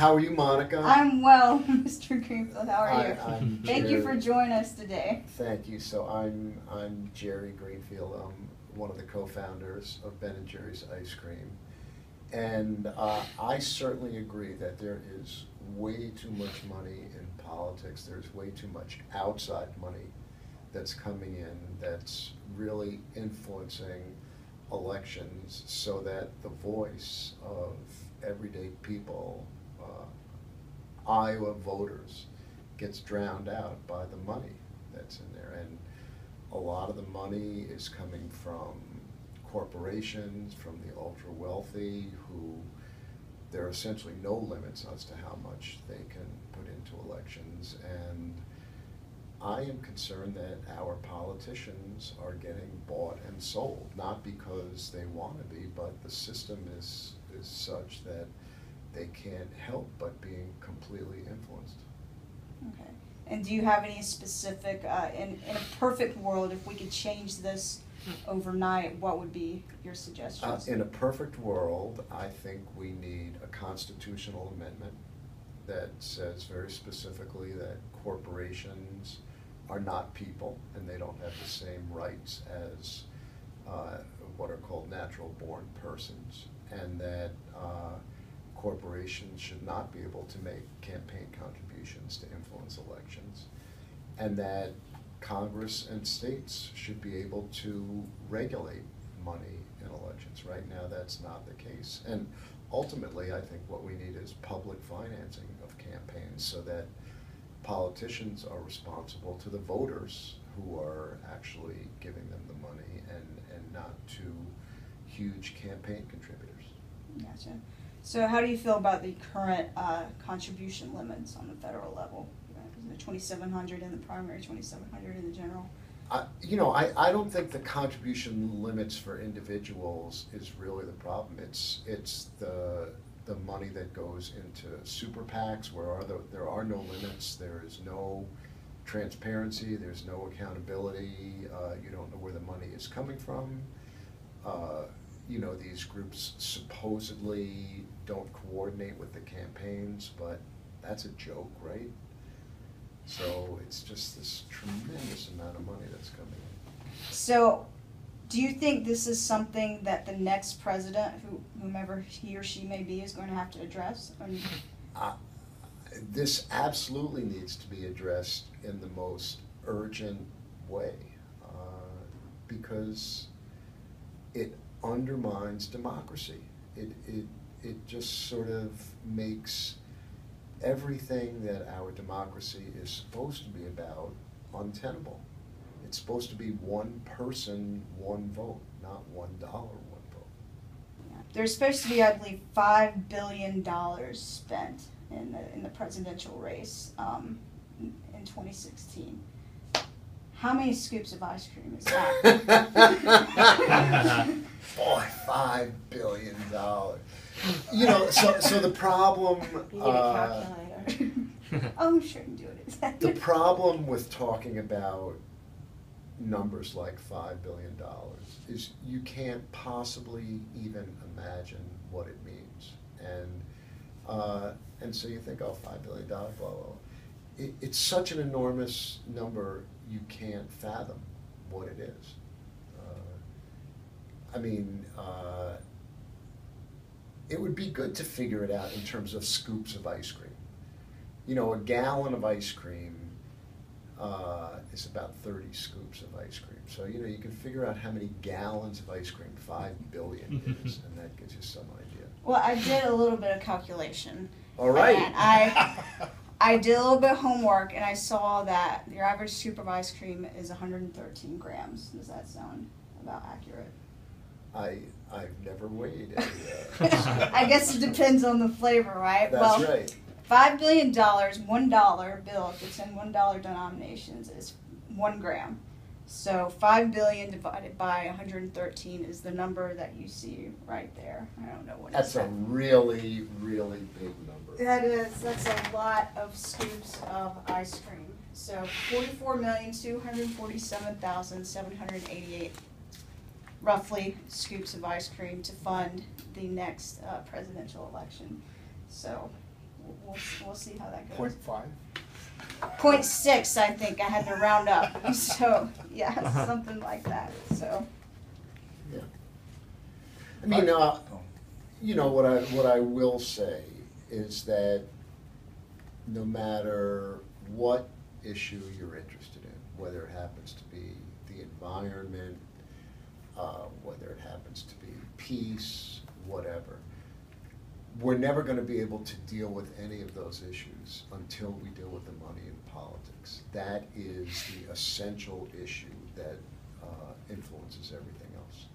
How are you, Monica? I'm well, Mr. Greenfield. How are you? I'm Thank Jerry. you for joining us today. Thank you. So I'm Jerry Greenfield. I'm one of the co-founders of Ben and Jerry's Ice Cream, and I certainly agree that there is way too much money in politics. There's way too much outside money that's coming in that's really influencing elections, so that the voice of everyday people, Iowa voters, gets drowned out by the money that's in there. And a lot of the money is coming from corporations, from the ultra wealthy, who there are essentially no limits as to how much they can put into elections. And I am concerned that our politicians are getting bought and sold, not because they want to be, but the system is such that they can't help but being completely influenced. Okay. And do you have any specific, in a perfect world, if we could change this overnight, what would be your suggestions? In a perfect world, I think we need a constitutional amendment that says very specifically that corporations are not people, and they don't have the same rights as what are called natural-born persons, and that corporations should not be able to make campaign contributions to influence elections, and that Congress and states should be able to regulate money in elections. Right now, that's not the case. And ultimately, I think what we need is public financing of campaigns, so that politicians are responsible to the voters who are actually giving them the money, and not to huge campaign contributors. Gotcha. So how do you feel about the current contribution limits on the federal level? The $2,700 in the primary, $2,700 in the general? I don't think the contribution limits for individuals is really the problem. It's the money that goes into super PACs, where there are no limits, there is no transparency, there's no accountability, you don't know where the money is coming from. These groups supposedly don't coordinate with the campaigns, but that's a joke, right? So it's just this tremendous amount of money that's coming in. So do you think this is something that the next president, whomever he or she may be, is going to have to address? This absolutely needs to be addressed in the most urgent way, because it undermines democracy. It just sort of makes everything that our democracy is supposed to be about untenable. It's supposed to be one person, one vote, not $1, one vote. Yeah. There's supposed to be, I believe, $5 billion spent in the presidential race in 2016. How many scoops of ice cream is that? Boy, $5 billion. So the problem. You need a calculator. Oh, I'm sure you can do it. The problem with talking about numbers like $5 billion is you can't possibly even imagine what it means, and so you think, oh, $5 billion, blah blah blah. It's such an enormous number, you can't fathom what it is. It would be good to figure it out in terms of scoops of ice cream. A gallon of ice cream is about 30 scoops of ice cream. So, you can figure out how many gallons of ice cream 5 billion is, and that gives you some idea. Well, I did a little bit of calculation. All right. And I did a little bit of homework, and I saw that your average scoop of ice cream is 113 grams. Does that sound about accurate? I've never weighed it. I guess it depends on the flavor, right? That's right. $5 billion, $1 bill, if it's in $1 denominations, is 1 gram. So 5 billion divided by 113 is the number that you see right there. I don't know what That's a really, really big number. That is. That's a lot of scoops of ice cream. So 44,247,788 roughly scoops of ice cream to fund the next presidential election. So we'll see how that goes. 0.5? 0.6, I think I had to round up. So yeah, something like that. So Yeah. I mean, you know, what I will say is that no matter what issue you're interested in, whether it happens to be the environment, whether it happens to be peace, whatever, we're never going to be able to deal with any of those issues until we deal with the money in politics. That is the essential issue that influences everything else.